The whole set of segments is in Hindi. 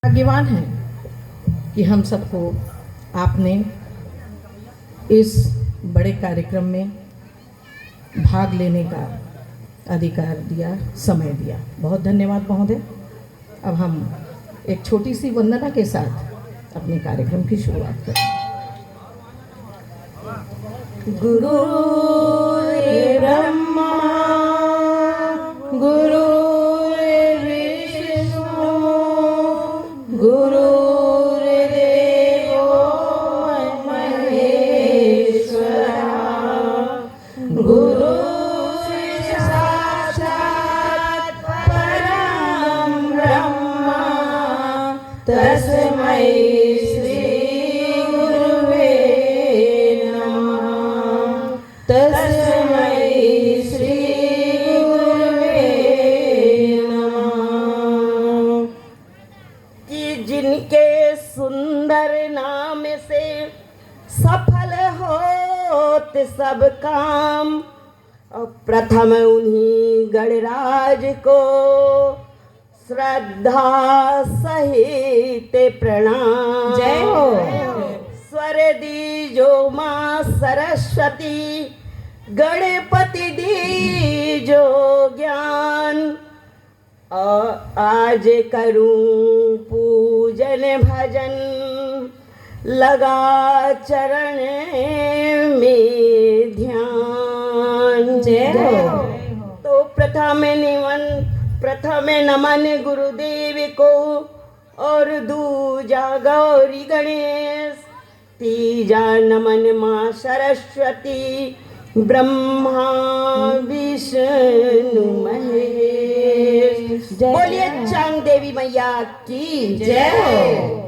भाग्यवान हैं कि हम सबको आपने इस बड़े कार्यक्रम में भाग लेने का अधिकार दिया, समय दिया। बहुत धन्यवाद महोदय। अब हम एक छोटी सी वंदना के साथ अपने कार्यक्रम की शुरुआत करें। गुरु ब्रह्मा गुरु विष्णु गुरु गुरु साक्षात् परं ब्रह्म तस्मै श्री गुरुवे नमः। तस्मै श्री गुरुवे नमः। कि जिनके सुंदर नाम से सफल होत सब काम, और प्रथम उन्हीं गणराज को श्रद्धा सहित प्रणाम। जय हो। स्वर दीजो माँ सरस्वती, गणपति दीजो ज्ञान, और आज करूं पूजन भजन लगा चरण में ध्यान। जय हो। तो प्रथम नमन गुरुदेव को, और दूजा गौरी गणेश, तीजा नमन माँ सरस्वती, ब्रह्मा विष्णु महेश। बोलिए चांग देवी मैया की जय हो।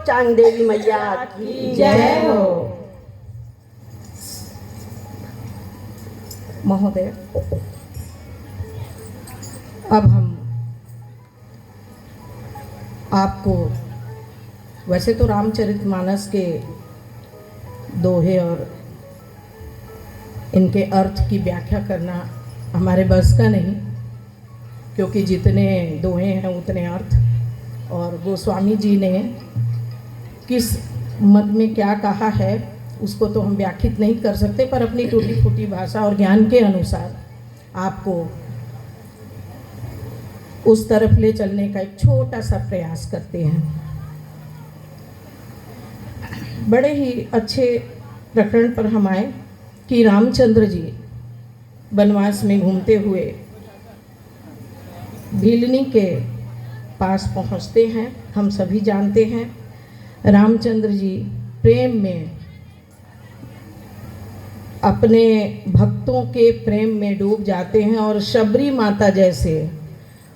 चांग देवी मैया की जय हो। महोदय, अब हम आपको वैसे तो रामचरितमानस के दोहे और इनके अर्थ की व्याख्या करना हमारे बस का नहीं, क्योंकि जितने दोहे हैं उतने अर्थ, और गोस्वामी जी ने किस मत में क्या कहा है उसको तो हम व्याख्यात नहीं कर सकते, पर अपनी टूटी फूटी भाषा और ज्ञान के अनुसार आपको उस तरफ ले चलने का एक छोटा सा प्रयास करते हैं। बड़े ही अच्छे प्रकरण पर हम आए कि रामचंद्र जी वनवास में घूमते हुए भीलनी के पास पहुंचते हैं। हम सभी जानते हैं रामचंद्र जी प्रेम में, अपने भक्तों के प्रेम में डूब जाते हैं, और शबरी माता जैसे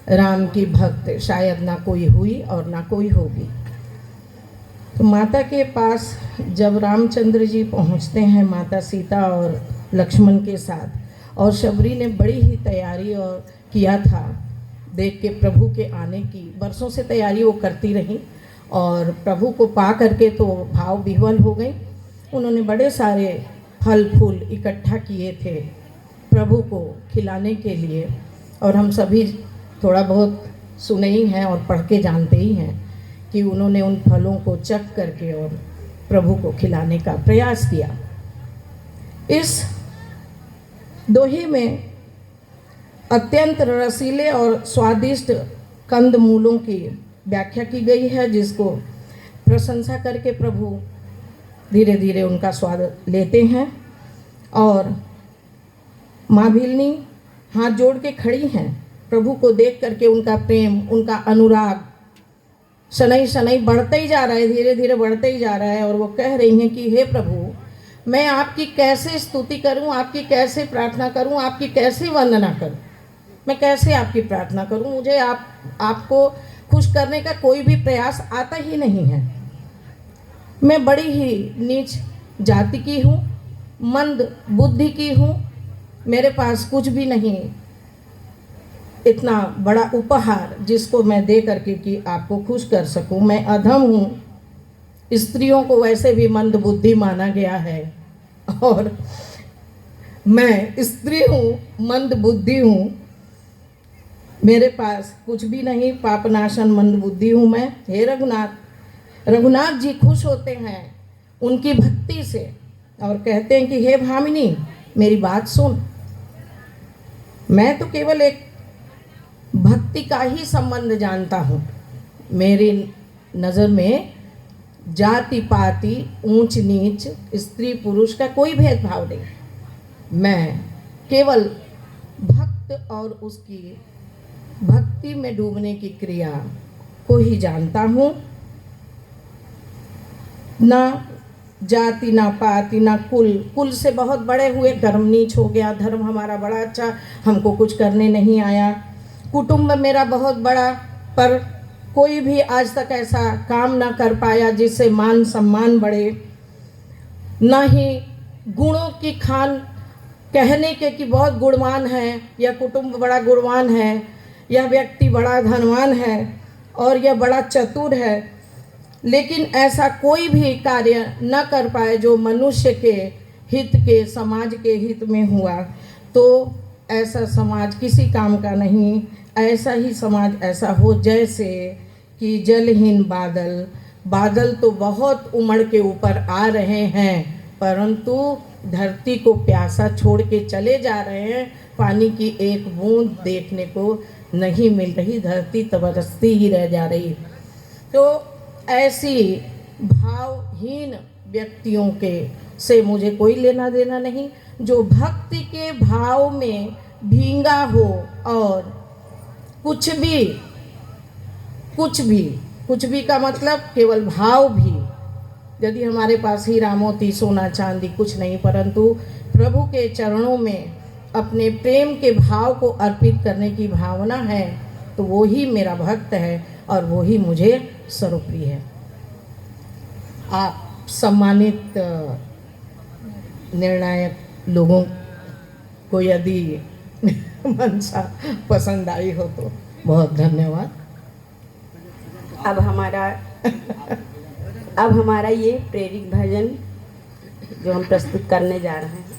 राम की भक्त शायद ना कोई हुई और ना कोई होगी। तो माता के पास जब रामचंद्र जी पहुंचते हैं, माता सीता और लक्ष्मण के साथ, और शबरी ने बड़ी ही तैयारी और किया था देख के प्रभु के आने की, बरसों से तैयारी वो करती रही, और प्रभु को पा करके तो भाव विह्वल हो गई। उन्होंने बड़े सारे फल फूल इकट्ठा किए थे प्रभु को खिलाने के लिए, और हम सभी थोड़ा बहुत सुने ही हैं और पढ़ के जानते ही हैं कि उन्होंने उन फलों को चख करके और प्रभु को खिलाने का प्रयास किया। इस दोहे में अत्यंत रसीले और स्वादिष्ट कंदमूलों की व्याख्या की गई है, जिसको प्रशंसा करके प्रभु धीरे धीरे उनका स्वाद लेते हैं। और माँ भीलनी हाथ जोड़ के खड़ी हैं, प्रभु को देख करके उनका प्रेम, उनका अनुराग शनई शनई बढ़ते ही जा रहा है, धीरे धीरे बढ़ते ही जा रहा है। और वो कह रही हैं कि हे प्रभु, मैं आपकी कैसे स्तुति करूं, आपकी कैसे प्रार्थना करूं, आपकी कैसे वंदना करूं, मैं कैसे आपकी प्रार्थना करूं, मुझे आपको खुश करने का कोई भी प्रयास आता ही नहीं है। मैं बड़ी ही नीच जाति की हूँ, मंद बुद्धि की हूँ, मेरे पास कुछ भी नहीं इतना बड़ा उपहार जिसको मैं दे करके कि आपको खुश कर सकूं। मैं अधम हूँ, स्त्रियों को वैसे भी मंद बुद्धि माना गया है, और मैं स्त्री हूँ, मंद बुद्धि हूँ, मेरे पास कुछ भी नहीं, पापनाशन मंद बुद्धि हूँ मैं। हे रघुनाथ, रघुनाथ जी खुश होते हैं उनकी भक्ति से और कहते हैं कि हे भामिनी, मेरी बात सुन, मैं तो केवल एक भक्ति का ही संबंध जानता हूँ। मेरी नज़र में जाति पाति, ऊंच नीच, स्त्री पुरुष का कोई भेदभाव नहीं। मैं केवल भक्त और उसकी भक्ति में डूबने की क्रिया को ही जानता हूँ। ना जाति, ना पाति, ना कुल, कुल से बहुत बड़े हुए कर्म नीच हो गया, धर्म हमारा बड़ा अच्छा, हमको कुछ करने नहीं आया, कुटुंब मेरा बहुत बड़ा, पर कोई भी आज तक ऐसा काम ना कर पाया जिससे मान सम्मान बढ़े, ना ही गुणों की खान कहने के कि बहुत गुणवान है, यह कुटुंब बड़ा गुणवान है, यह व्यक्ति बड़ा धनवान है और यह बड़ा चतुर है, लेकिन ऐसा कोई भी कार्य न कर पाए जो मनुष्य के हित के, समाज के हित में हुआ, तो ऐसा समाज किसी काम का नहीं। ऐसा ही समाज ऐसा हो जैसे कि जलहीन बादल, बादल तो बहुत उमड़ के ऊपर आ रहे हैं, परंतु धरती को प्यासा छोड़ के चले जा रहे हैं, पानी की एक बूंद देखने को नहीं मिल रही, धरती तबरसती ही रह जा रही। तो ऐसी भावहीन व्यक्तियों के से मुझे कोई लेना देना नहीं, जो भक्ति के भाव में भींगा हो और कुछ भी का मतलब केवल भाव भी, यदि हमारे पास हीरा मोती सोना चांदी कुछ नहीं, परंतु प्रभु के चरणों में अपने प्रेम के भाव को अर्पित करने की भावना है, तो वो ही मेरा भक्त है और वो ही मुझे सर्वप्रिय है। आप सम्मानित निर्णायक लोगों को यदि मंशा पसंद आई हो तो बहुत धन्यवाद। अब हमारा ये प्रेरित भजन जो हम प्रस्तुत करने जा रहे हैं।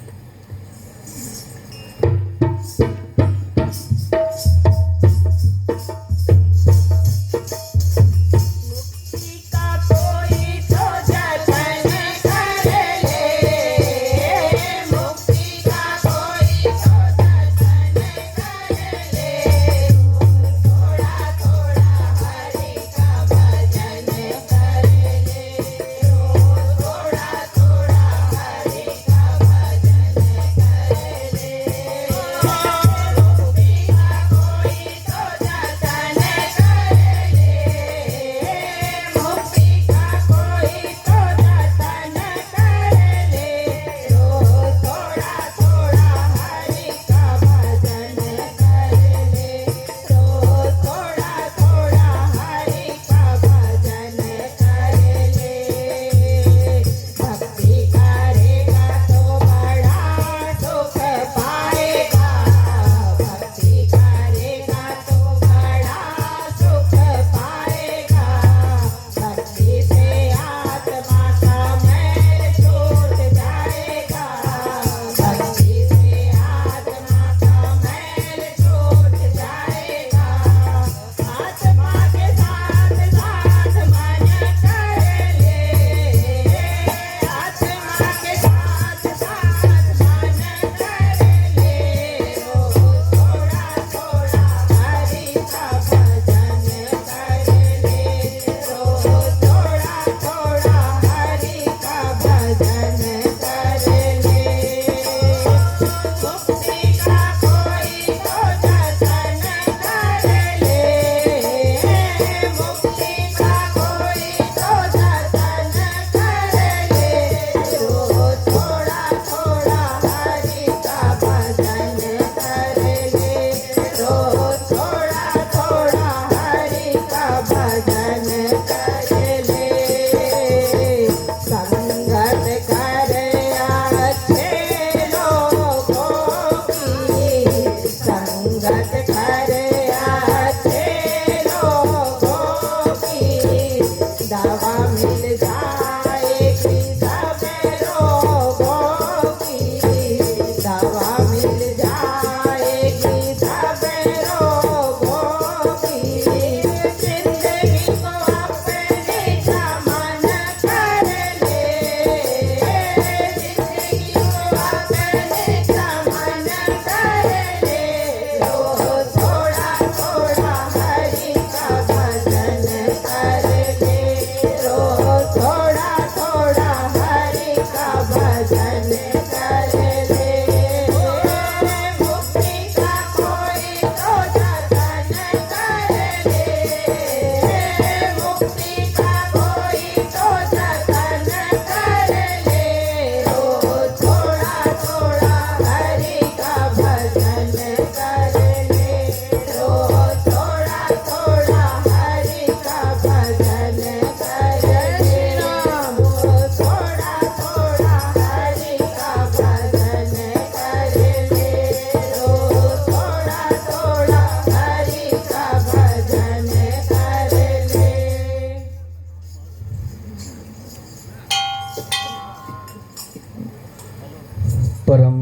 परम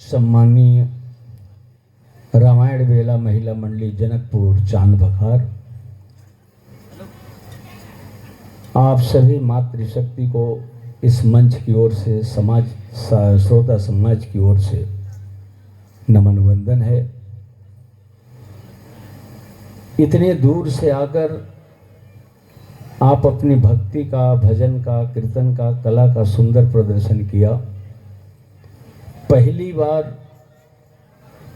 सम्मानीय रामायण बेला महिला मंडली जनकपुर चांद बखार, आप सभी मातृशक्ति को इस मंच की ओर से, समाज श्रोता समाज की ओर से नमन वंदन है। इतने दूर से आकर आप अपनी भक्ति का, भजन का, कीर्तन का, कला का सुंदर प्रदर्शन किया। पहली बार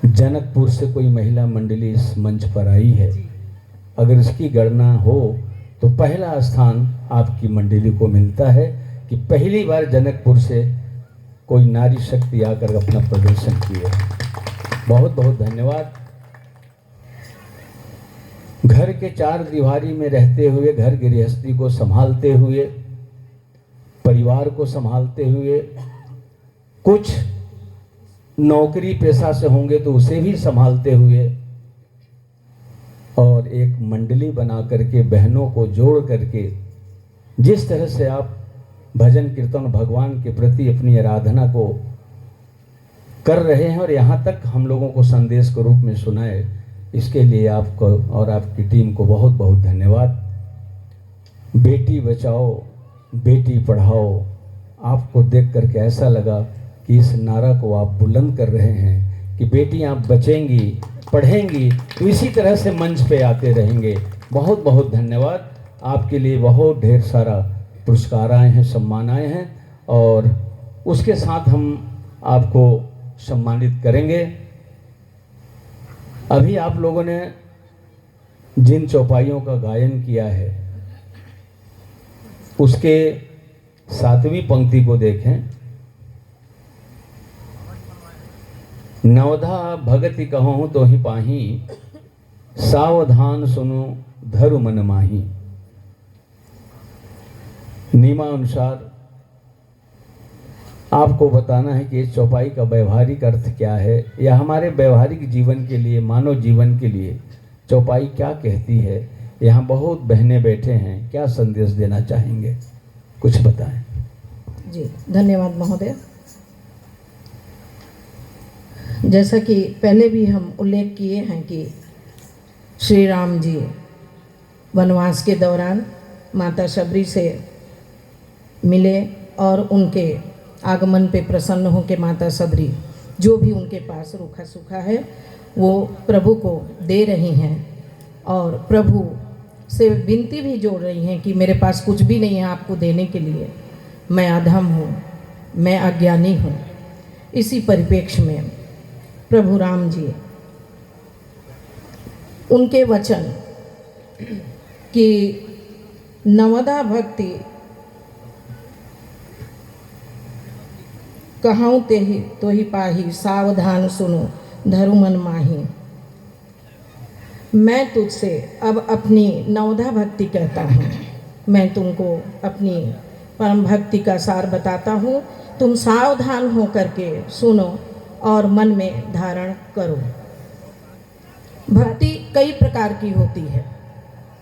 जनकपुर से कोई महिला मंडली इस मंच पर आई है। अगर इसकी गणना हो तो पहला स्थान आपकी मंडली को मिलता है कि पहली बार जनकपुर से कोई नारी शक्ति आकर अपना प्रदर्शन किया। बहुत बहुत धन्यवाद। घर के चार दीवारी में रहते हुए, घर गृहस्थी को संभालते हुए परिवार को संभालते हुए, कुछ नौकरी पेशा से होंगे तो उसे भी संभालते हुए, और एक मंडली बना करके बहनों को जोड़ करके जिस तरह से आप भजन कीर्तन भगवान के प्रति अपनी आराधना को कर रहे हैं और यहाँ तक हम लोगों को संदेश के रूप में सुनाए, इसके लिए आपको और आपकी टीम को बहुत बहुत धन्यवाद। बेटी बचाओ बेटी पढ़ाओ, आपको देख करके ऐसा लगा कि इस नारा को आप बुलंद कर रहे हैं कि बेटियां बचेंगी पढ़ेंगी तो इसी तरह से मंच पे आते रहेंगे। बहुत बहुत धन्यवाद। आपके लिए बहुत ढेर सारा पुरस्कार आए हैं, सम्मान आए हैं, और उसके साथ हम आपको सम्मानित करेंगे। अभी आप लोगों ने जिन चौपाइयों का गायन किया है उसके 7वीं पंक्ति को देखें। नवधा भगति कहूँ तो ही पाही, सावधान सुनो धरु मन माही। नियमानुसार आपको बताना है कि इस चौपाई का व्यवहारिक अर्थ क्या है, या हमारे व्यवहारिक जीवन के लिए, मानव जीवन के लिए चौपाई क्या कहती है। यहाँ बहुत बहनें बैठे हैं, क्या संदेश देना चाहेंगे, कुछ बताएं। जी धन्यवाद महोदय। जैसा कि पहले भी हम उल्लेख किए हैं कि श्री राम जी वनवास के दौरान माता शबरी से मिले और उनके आगमन पे प्रसन्न हो के माता शबरी जो भी उनके पास रूखा सूखा है वो प्रभु को दे रही हैं, और प्रभु से विनती भी जोड़ रही हैं कि मेरे पास कुछ भी नहीं है आपको देने के लिए, मैं अधम हूँ, मैं अज्ञानी हूँ। इसी परिप्रेक्ष्य में प्रभु राम जी उनके वचन कि नवदा भक्ति कहूँ ते ही तो ही पाही, सावधान सुनो धरु मन माही। मैं तुझसे अब अपनी नवधा भक्ति कहता हूँ, मैं तुमको अपनी परम भक्ति का सार बताता हूँ, तुम सावधान हो करके सुनो और मन में धारण करो। भक्ति कई प्रकार की होती है,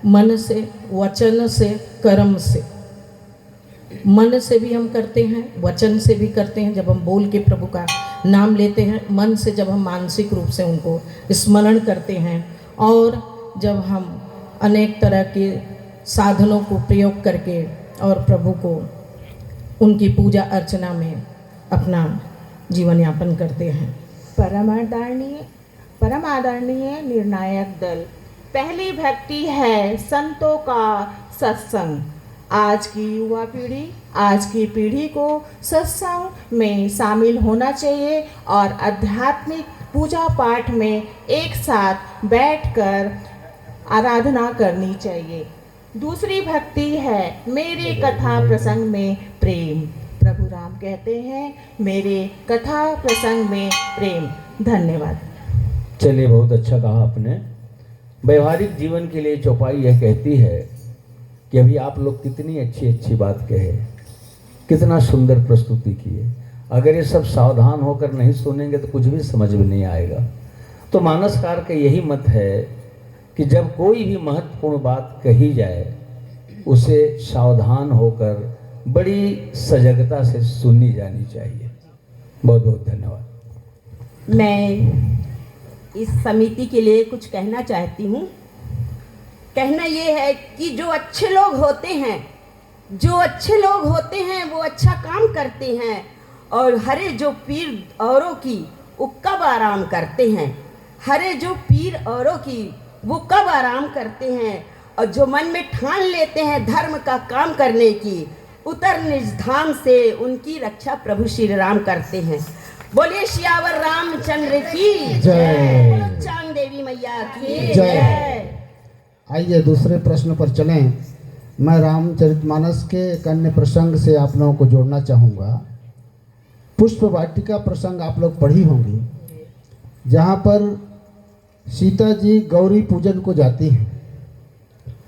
मन से, वचन से, कर्म से। मन से भी हम करते हैं, वचन से भी करते हैं जब हम बोल के प्रभु का नाम लेते हैं, मन से जब हम मानसिक रूप से उनको स्मरण करते हैं, और जब हम अनेक तरह के साधनों को प्रयोग करके और प्रभु को उनकी पूजा अर्चना में अपना जीवन यापन करते हैं। परम आदरणीय निर्णायक दल, पहली भक्ति है संतों का सत्संग। आज की युवा पीढ़ी, आज की पीढ़ी को सत्संग में शामिल होना चाहिए और आध्यात्मिक पूजा पाठ में एक साथ बैठकर आराधना करनी चाहिए। दूसरी भक्ति है मेरे कथा प्रसंग में प्रेम। प्रभु राम कहते हैं मेरे कथा प्रसंग में प्रेम। धन्यवाद। चलिए, बहुत अच्छा कहा आपने। व्यवहारिक जीवन के लिए चौपाई यह कहती है कि अभी आप लोग कितनी अच्छी अच्छी बात कहे, कितना सुंदर प्रस्तुति किए। अगर ये सब सावधान होकर नहीं सुनेंगे तो कुछ भी समझ में नहीं आएगा। तो मानसकार का यही मत है कि जब कोई भी महत्वपूर्ण बात कही जाए उसे सावधान होकर बड़ी सजगता से सुननी जानी चाहिए। बहुत बहुत धन्यवाद। मैं इस समिति के लिए कुछ कहना चाहती हूँ। कहना ये है कि जो अच्छे लोग होते हैं, वो अच्छा काम करते हैं, और हरे जो पीर औरों की वो कब आराम करते हैं। हरे जो पीर औरों की वो कब आराम करते हैं, और जो मन में ठान लेते हैं धर्म का काम करने की, उतर निज धाम से उनकी रक्षा प्रभु श्री राम करते हैं। बोलिए सियावर रामचंद्र की जय, चांद देवी मैया की जय। आइए दूसरे प्रश्न पर चलें। मैं रामचरितमानस के एक अन्य प्रसंग से आप लोगों को जोड़ना चाहूँगा। पुष्प वाटिका प्रसंग आप लोग पढ़ी होंगी, जहाँ पर सीता जी गौरी पूजन को जाती हैं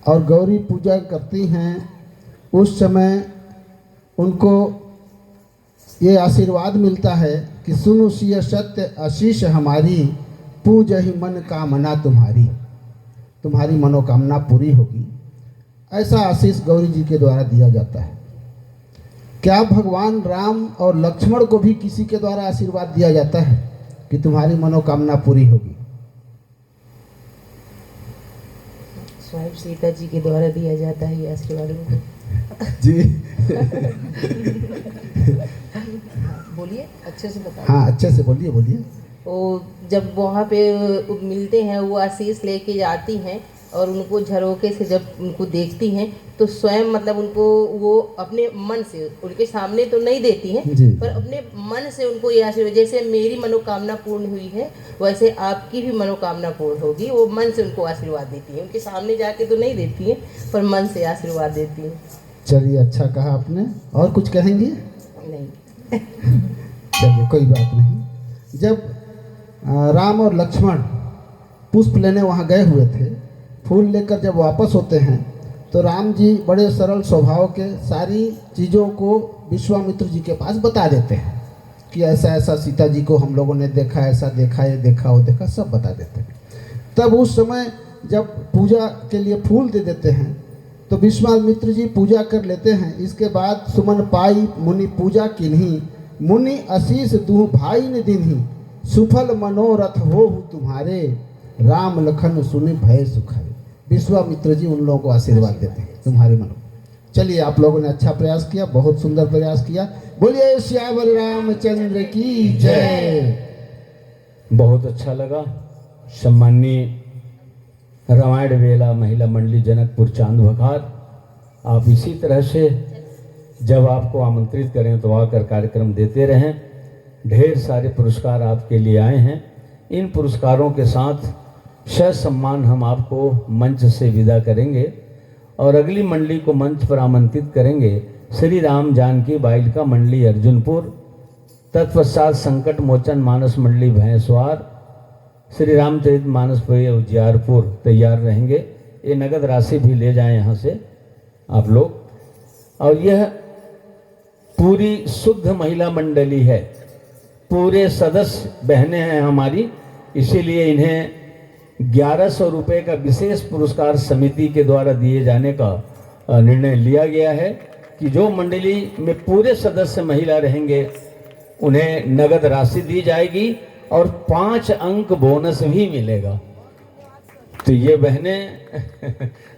और गौरी पूजा करती हैं। उस समय उनको ये आशीर्वाद मिलता है कि सुनु सिय सत्य आशीष हमारी, पूज ही मन कामना तुम्हारी, तुम्हारी मनोकामना पूरी होगी। ऐसा आशीष गौरी जी के द्वारा दिया जाता है। क्या भगवान राम और लक्ष्मण को भी किसी के द्वारा आशीर्वाद दिया जाता है कि तुम्हारी मनोकामना पूरी होगी? स्वयं सीता जी के द्वारा दिया जाता है ये आशीर्वाद उनको। जी बोलिए, अच्छे से बताइए। हाँ, अच्छे से बोलिए बोलिए। वो जब वहाँ पे मिलते हैं, वो आशीष लेके जाती हैं और उनको झरोके से जब उनको देखती हैं तो स्वयं मतलब उनको वो अपने मन से, उनके सामने तो नहीं देती हैं जी। पर अपने मन से उनको ये आशीर्वाद, जैसे मेरी मनोकामना पूर्ण हुई है वैसे आपकी भी मनोकामना पूर्ण होगी, वो मन से उनको आशीर्वाद देती हैं। उनके सामने जाके तो नहीं देती हैं पर मन से आशीर्वाद देती हैं। चलिए, अच्छा कहा आपने। और कुछ कहेंगे? नहीं। चलिए, कोई बात नहीं। जब राम और लक्ष्मण पुष्प लेने वहाँ गए हुए थे, फूल लेकर जब वापस होते हैं तो राम जी बड़े सरल स्वभाव के सारी चीज़ों को विश्वामित्र जी के पास बता देते हैं कि ऐसा ऐसा सीता जी को हम लोगों ने देखा, ऐसा देखा, ये देखा, वो देखा, सब बता देते हैं। तब उस समय जब पूजा के लिए फूल दे देते हैं तो विश्वामित्र जी पूजा कर लेते हैं। इसके बाद सुमन पाई मुनि पूजा किन्हीं, मुनि आशीष दूँ भाई ने दिन्हीं, सुफल मनोरथ हो तुम्हारे, राम लखन सुनि भय सुखाए। विश्वामित्र जी उन लोगों को आशीर्वाद देते हैं तुम्हारे मनो। चलिए, आप लोगों ने अच्छा प्रयास किया, बहुत सुंदर प्रयास किया। बोलिए श्यावर रामचंद्र की जय। बहुत अच्छा लगा। सम्माननीय रामायण वेला महिला मंडली जनकपुर चांद बखार, आप इसी तरह से जब आपको आमंत्रित करें तो आकर कार्यक्रम देते रहें। ढेर सारे पुरस्कार आपके लिए आए हैं। इन पुरस्कारों के साथ सम्मान हम आपको मंच से विदा करेंगे और अगली मंडली को मंच पर आमंत्रित करेंगे। श्री राम जानकी बालिका मंडली अर्जुनपुर, तत्पश्चात संकट मोचन मानस मंडली भैंसवार, श्री रामचरित मानस उजियारपुर तैयार रहेंगे। ये नगद राशि भी ले जाएं यहाँ से आप लोग। और यह पूरी शुद्ध महिला मंडली है, पूरे सदस्य बहनें हैं हमारी, इसीलिए इन्हें 1100 रुपये का विशेष पुरस्कार समिति के द्वारा दिए जाने का निर्णय लिया गया है कि जो मंडली में पूरे सदस्य महिला रहेंगे उन्हें नगद राशि दी जाएगी और 5 अंक बोनस भी मिलेगा। तो ये बहनें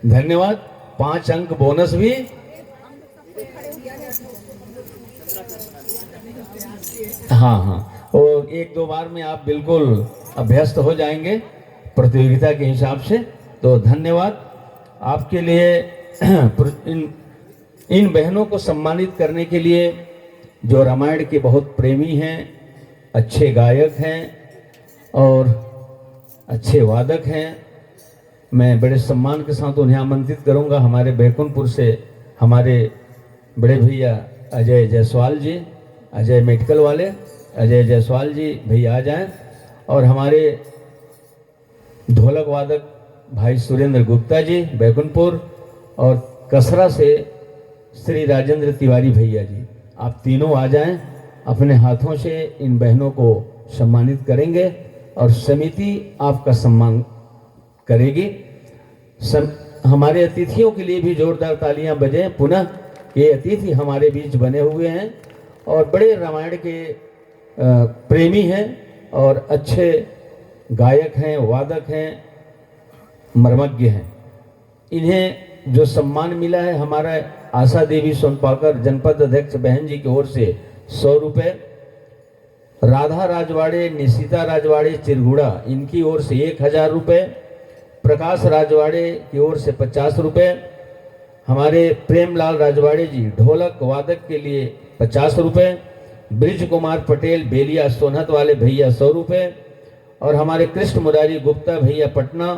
धन्यवाद, 5 अंक बोनस भी। हाँ, और 1-2 बार में आप बिल्कुल अभ्यस्त हो जाएंगे प्रतियोगिता के हिसाब से। तो धन्यवाद आपके लिए। इन बहनों को सम्मानित करने के लिए जो रामायण के बहुत प्रेमी हैं, अच्छे गायक हैं और अच्छे वादक हैं, मैं बड़े सम्मान के साथ उन्हें आमंत्रित करूंगा। हमारे बैकुंठपुर से हमारे बड़े भैया अजय जायसवाल जी, अजय मेडिकल वाले अजय जायसवाल जी भैया आ जाएं, और हमारे ढोलक वादक भाई सुरेंद्र गुप्ता जी बैकुंठपुर, और कसरा से श्री राजेंद्र तिवारी भैया जी, आप तीनों आ जाएं। अपने हाथों से इन बहनों को सम्मानित करेंगे और समिति आपका सम्मान करेगी। हमारे अतिथियों के लिए भी जोरदार तालियां बजें पुनः। ये अतिथि हमारे बीच बने हुए हैं और बड़े रामायण के प्रेमी हैं और अच्छे गायक हैं, वादक हैं, मर्मज्ञ हैं। इन्हें जो सम्मान मिला है, हमारा आशा देवी सोनपाकर जनपद अध्यक्ष बहन जी की ओर से 100 रुपये, राधा राजवाड़े, निशिता राजवाड़े चिरगुड़ा, इनकी ओर से 1000 रुपये, प्रकाश राजवाड़े की ओर से 50 रुपये, हमारे प्रेमलाल राजवाड़े जी ढोलक वादक के लिए 50 रुपये, ब्रिज कुमार पटेल बेलिया सोनहत वाले भैया 100 रुपये, और हमारे कृष्ण मुरारी गुप्ता भैया पटना,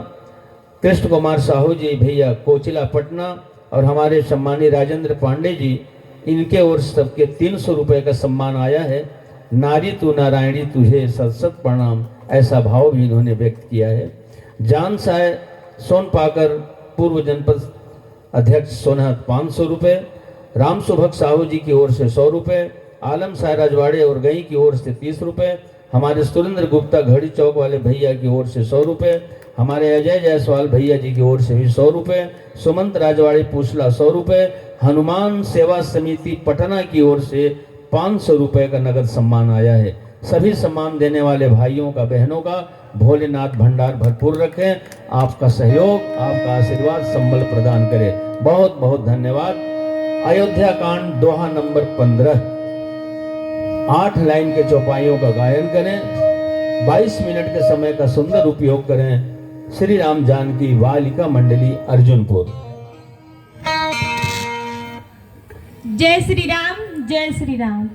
कृष्ण कुमार साहू जी भैया कोचिला पटना, और हमारे सम्मानी राजेंद्र पांडे जी, इनके ओर सबके 300 रुपये का सम्मान आया है। नारी तू नारायणी तुझे सत सत प्रणाम, ऐसा भाव भी इन्होंने व्यक्त किया है। जान साय सोनपाकर पूर्व जनपद अध्यक्ष सोनहत 500 रुपये, राम सुभग साहू जी की ओर से 100 रुपये, आलम शाह रजवाड़े और गई की ओर से 30 रुपये, हमारे सुरेंद्र गुप्ता घड़ी चौक वाले भैया की ओर से 100 रुपये, हमारे अजय जायसवाल भैया जी की ओर से भी 100 रुपये, सुमंत राजवाड़ी पूछला 100 रुपये, हनुमान सेवा समिति पटना की ओर से 500 रुपये का नगद सम्मान आया है। सभी सम्मान देने वाले भाइयों का, बहनों का भोलेनाथ भंडार भरपूर रखें, आपका सहयोग, आपका आशीर्वाद संबल प्रदान करे। बहुत बहुत धन्यवाद। अयोध्या कांड दोहा नंबर 15, 8 लाइन के चौपाइयों का गायन करें, 22 मिनट के समय का सुंदर उपयोग करें। श्री राम जानकी बालिका मंडली अर्जुनपुर। जय श्री राम, जय श्री राम।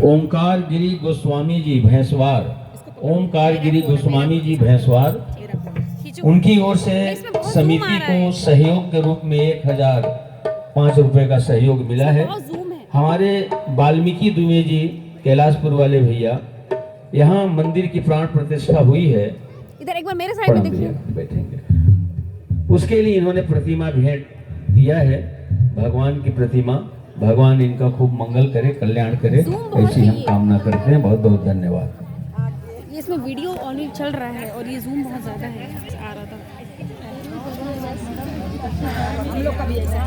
ओमकार गिरी गोस्वामी जी भैंसवार, ओमकार गिरी गोस्वामी जी भैंसवार, उनकी ओर से समिति को सहयोग के रूप में 1005 रुपए का सहयोग मिला है। हमारे वाल्मीकि दुबे जी कैलाशपुर वाले भैया, यहाँ मंदिर की प्राण प्रतिष्ठा हुई है, इधर एक बार मेरे साइड में देखिए, बैठेंगे। उसके लिए इन्होंने प्रतिमा भेंट दिया है, भगवान की प्रतिमा। भगवान इनका खूब मंगल करे, कल्याण करे, ऐसी हम कामना करते हैं। बहुत बहुत धन्यवाद। ये इसमें वीडियो ऑन चल रहा है और ये जूम बहुत ज़्यादा है, आ रहा था। हम लोग का भी ऐसा